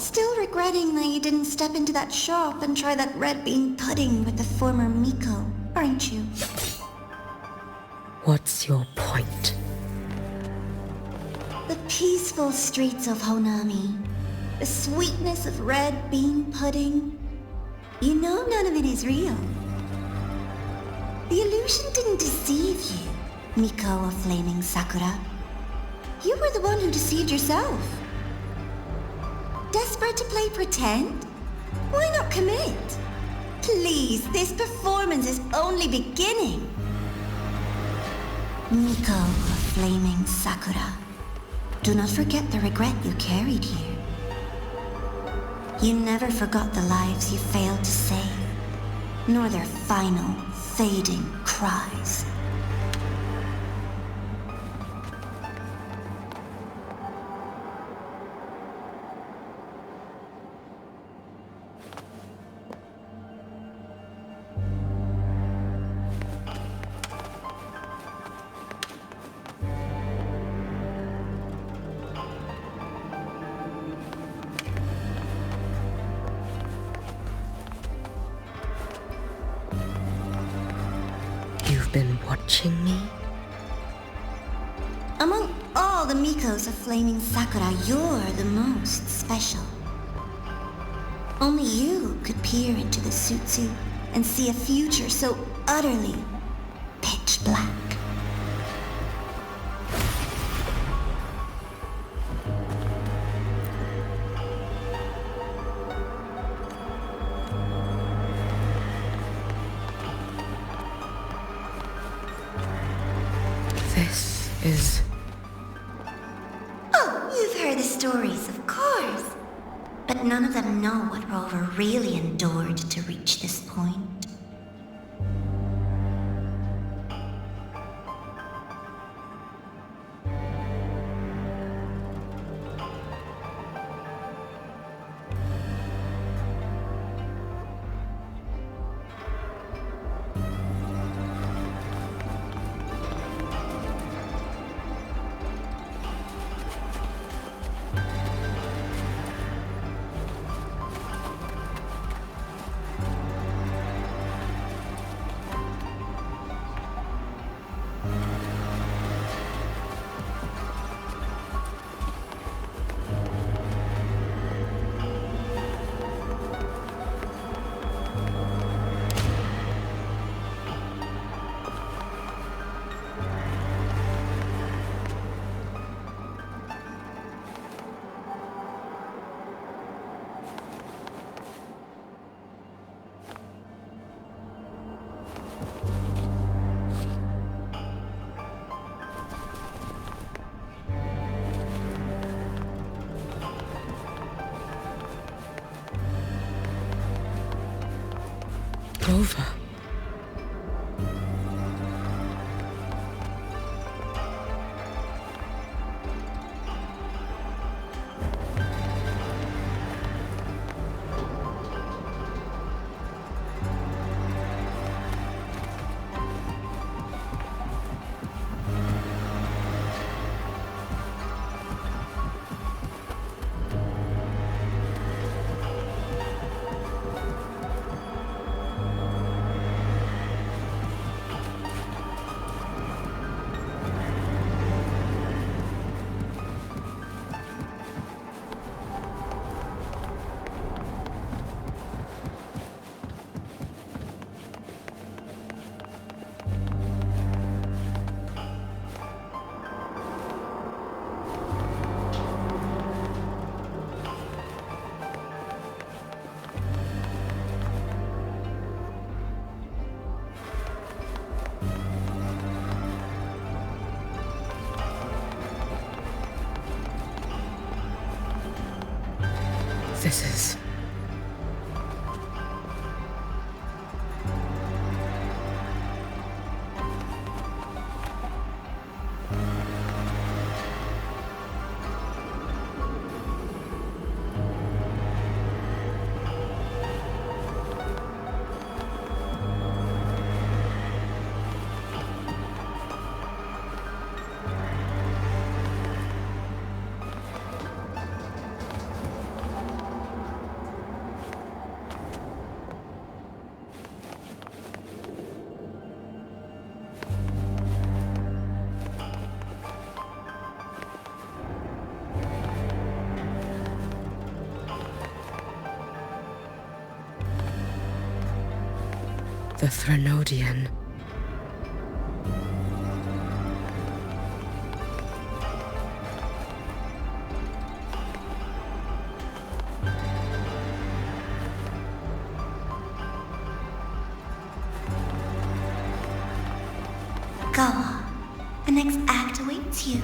Still regretting that you didn't step into that shop and try that red bean pudding with the former Miko, aren't you? What's your point? The peaceful streets of Honami. The sweetness of red bean pudding. You know none of it is real. The illusion didn't deceive you, Miko of Flaming Sakura. You were the one who deceived yourself. Desperate to play pretend? Why not commit? Please, this performance is only beginning. Miko of Flaming Sakura, do not forget the regret you carried here. You never forgot the lives you failed to save, nor their final, fading cries. Been watching me? Among all the Mikos of Flaming Sakura, you're the most special. Only you could peer into the Sutsu and see a future so utterly pitch black. This is... Oh, you've heard the stories, of course. But none of them know what Rover really endured to reach this point. Rover. This is... The Threnodian. Go on. The next act awaits you.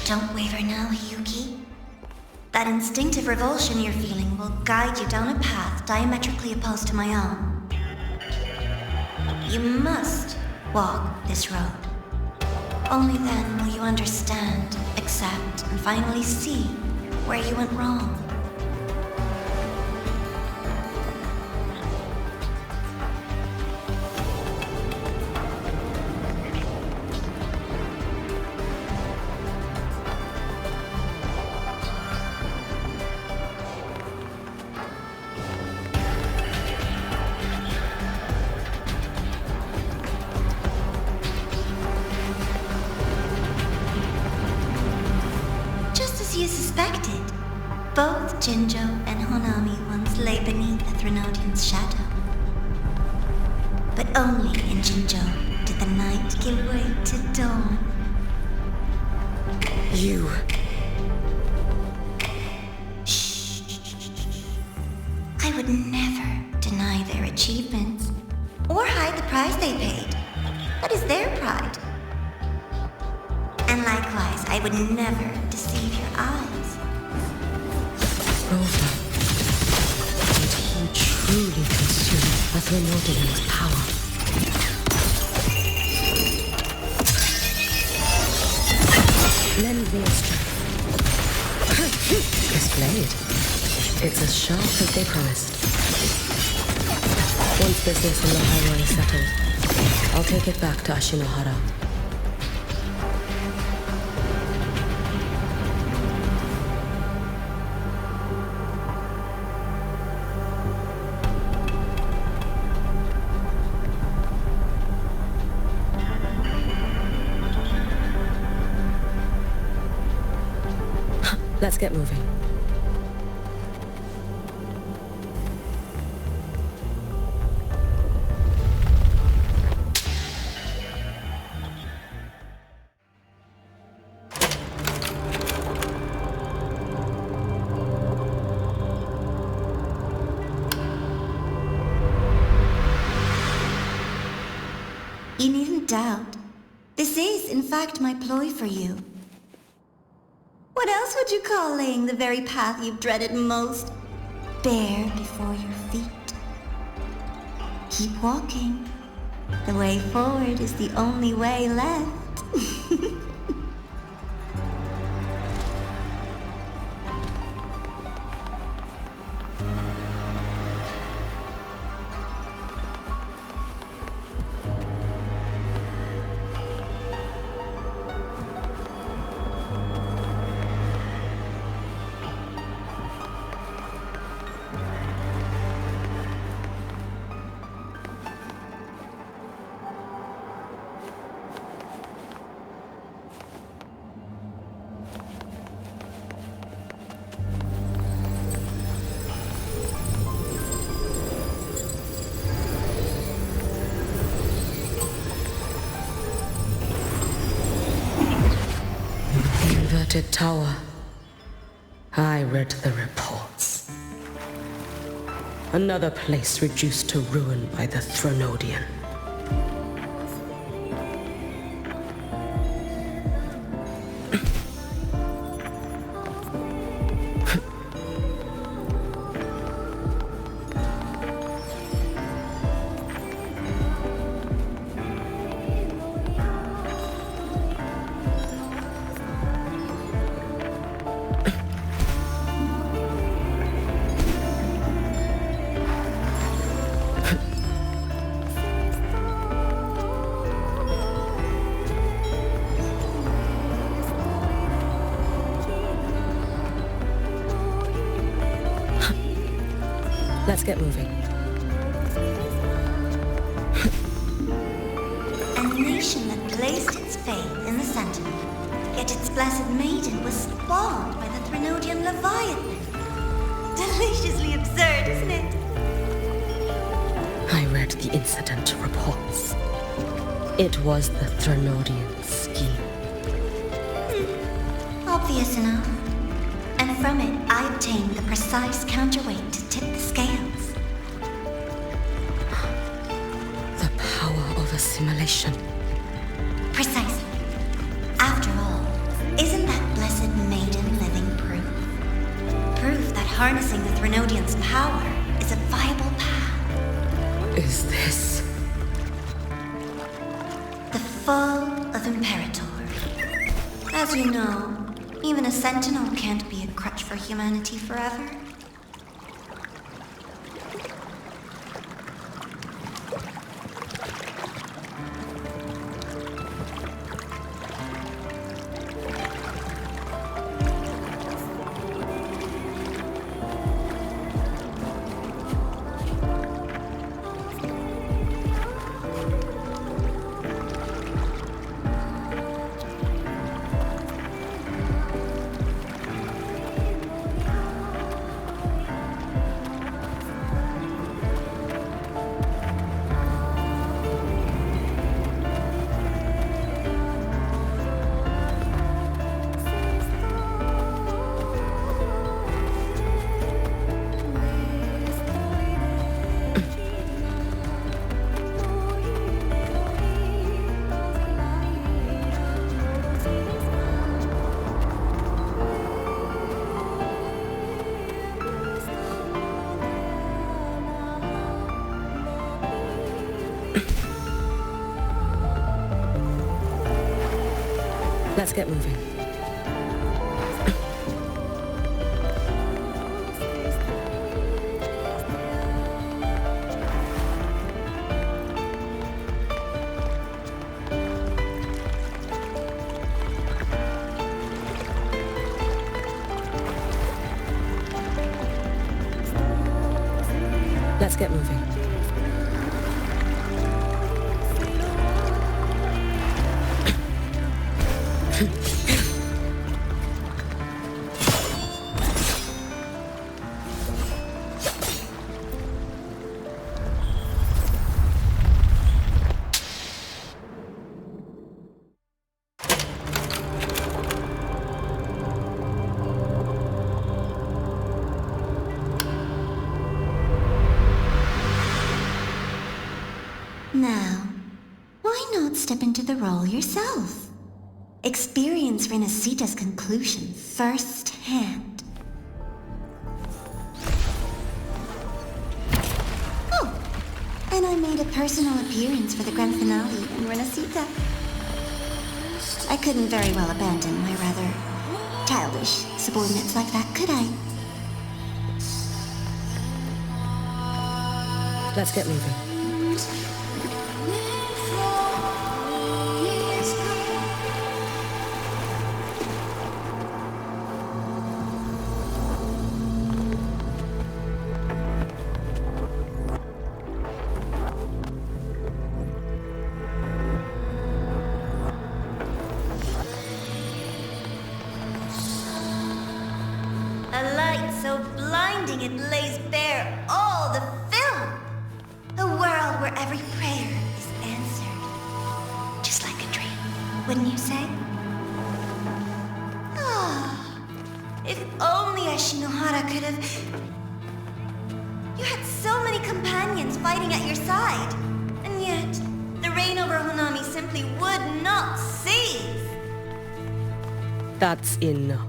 Don't waver now, Yuki. That instinctive revulsion you're feeling will guide you down a path diametrically opposed to my own. You must walk this road. Only then will you understand, accept, and finally see where you went wrong. You suspected. Both Jinjo and Honami once lay beneath the Threnodian's shadow. But only in Jinjo did the night give way to dawn. You. Shh. I would never deny their achievements or hide the price they paid. That is their pride. And likewise, I would never deceive your eyes. Rover. Did he truly consume a Threnodian's power? Lend me a strength. This blade. It's as sharp as they promised. Once business in the highway is settled, I'll take it back to Ashinohara. Let's get moving. You needn't doubt. This is, in fact, my ploy for you. What else would you call laying the very path you've dreaded most bare before your feet? Keep walking. The way forward is the only way left. Inverted tower. I read the reports. Another place reduced to ruin by the Threnodian. Let's get moving. A nation that placed its faith in the Sentinel, yet its blessed maiden was spawned by the Threnodian Leviathan. Deliciously absurd, isn't it? I read the incident reports. It was the Threnodian scheme. Obvious enough. And from it, I obtained the precise counterweight to tip the scales. The power of assimilation. Precisely. After all, isn't that blessed maiden living proof? Proof that harnessing the Threnodian's power is a viable path. Is this... The fall of Imperator. As you know, even a sentinel can't be a crutch for humanity forever. Let's get moving. Let's get moving. Now, why not step into the role yourself? Experience Renacita's conclusion firsthand. Oh, and I made a personal appearance for the grand finale in Renacita. I couldn't very well abandon my rather childish subordinates like that, could I? Let's get moving. A light so blinding it lays bare all the film. A world where every prayer is answered. Just like a dream, wouldn't you say? Ah, if only Ashinohara could have... You had so many companions fighting at your side. And yet, the reign over Honami simply would not cease. That's enough.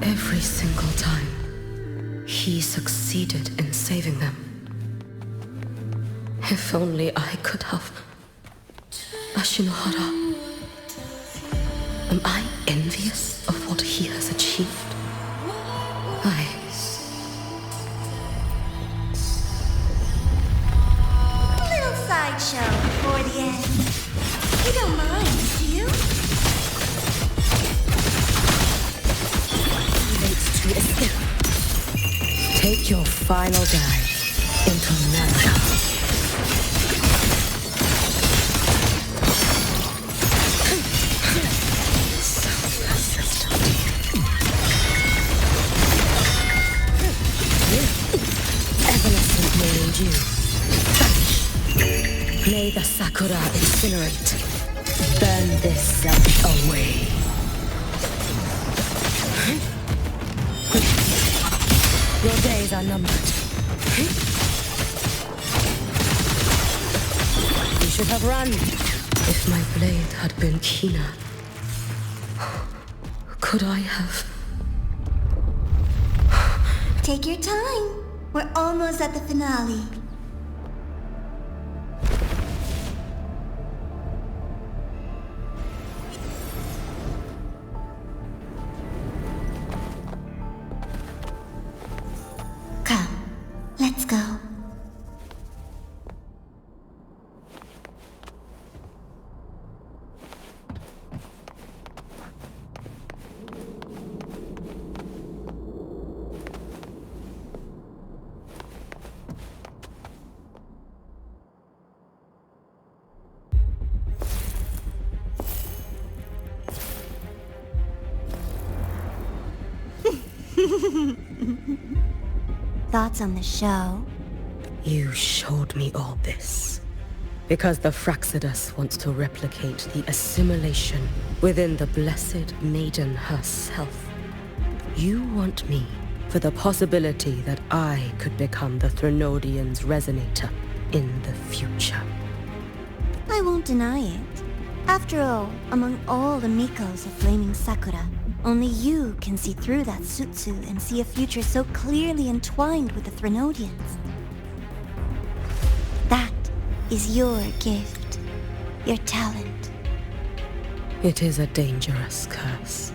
Every single time, he succeeded in saving them. If only I could have... Ashinohara. Am I envious of what he has achieved? Take your final dive into Nana. Evanescent may endure. Vanish. May the Sakura incinerate. Burn this self away. Your days are numbered. You should have run. If my blade had been keener, could I have... Take your time. We're almost at the finale. Come, let's go. Thoughts on the show? You showed me all this because the Fraxidus wants to replicate the assimilation within the Blessed Maiden herself. You want me for the possibility that I could become the Threnodian's resonator in the future. I won't deny it. After all, among all the Mikos of Flaming Sakura, only you can see through that Sutsu and see a future so clearly entwined with the Threnodians. That is your gift, your talent. It is a dangerous curse.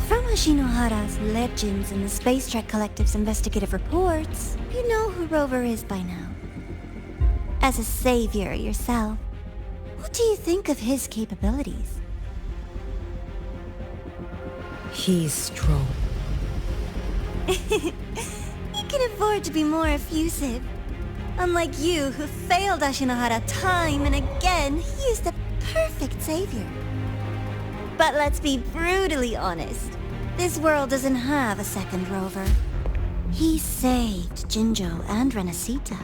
From Ashinohara's legends and the Space Trek Collective's investigative reports, you know who Rover is by now. As a savior yourself, what do you think of his capabilities? He's strong. He can afford to be more effusive. Unlike you, who failed Ashinohara time and again, he is the perfect savior. But let's be brutally honest. This world doesn't have a second Rover. He saved Jinjo and Renacita.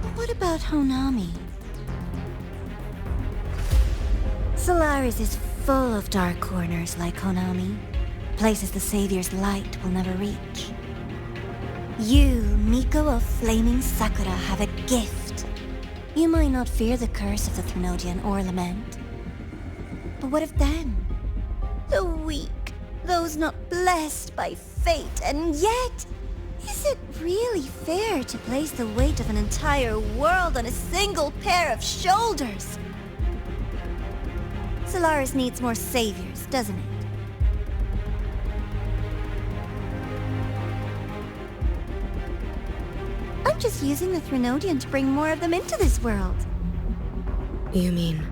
But what about Honami? Solaris is full of dark corners like Honami. Places the Savior's light will never reach. You, Miko of Flaming Sakura, have a gift. You might not fear the curse of the Threnodian or lament. But what of them? The weak, those not blessed by fate, and yet, is it really fair to place the weight of an entire world on a single pair of shoulders? Solaris needs more saviors, doesn't it? I'm just using the Threnodian to bring more of them into this world. You mean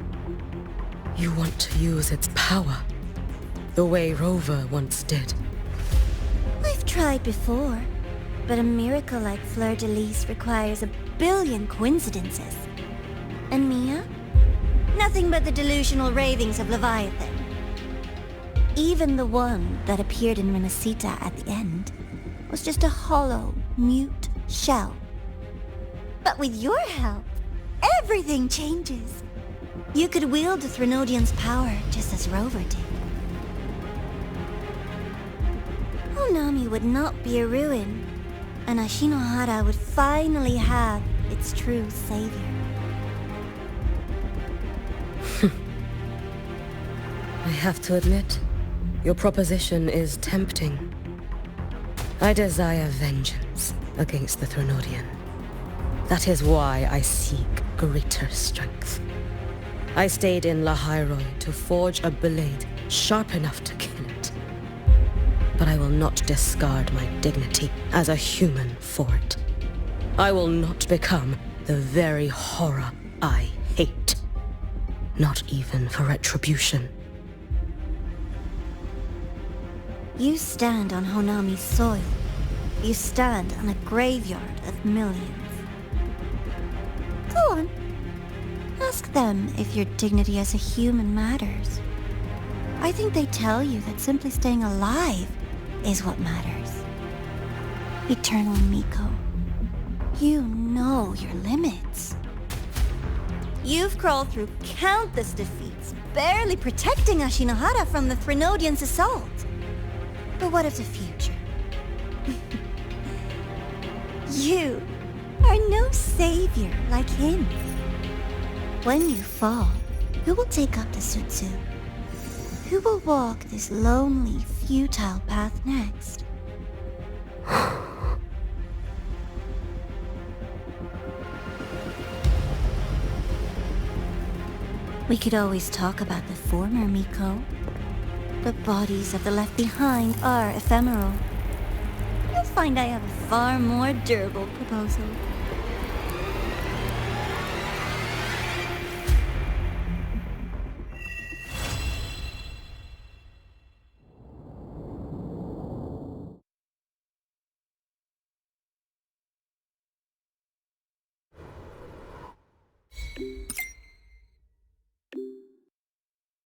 you want to use its power the way Rover once did? I've tried before, but a miracle like Fleur-de-Lis requires a billion coincidences. And Mia? Nothing but the delusional ravings of Leviathan. Even the one that appeared in Renacita at the end was just a hollow, mute shell. But with your help, everything changes. You could wield the Threnodian's power just as Rover did. Honami would not be a ruin, and Ashinohara would finally have its true savior. I have to admit, your proposition is tempting. I desire vengeance against the Threnodian. That is why I seek greater strength. I stayed in Lahairoi to forge a blade sharp enough to kill it. But I will not discard my dignity as a human for it. I will not become the very horror I hate. Not even for retribution. You stand on Honami's soil. You stand on a graveyard of millions. Go on. Ask them if your dignity as a human matters. I think they tell you that simply staying alive is what matters. Eternal Miko, you know your limits. You've crawled through countless defeats, barely protecting Ashinohara from the Threnodians' assault. But what of the future? You are no savior like him. When you fall, who will take up the Sutsu? Who will walk this lonely, futile path next? We could always talk about the former Miko. The bodies of the left behind are ephemeral. You'll find I have a far more durable proposal.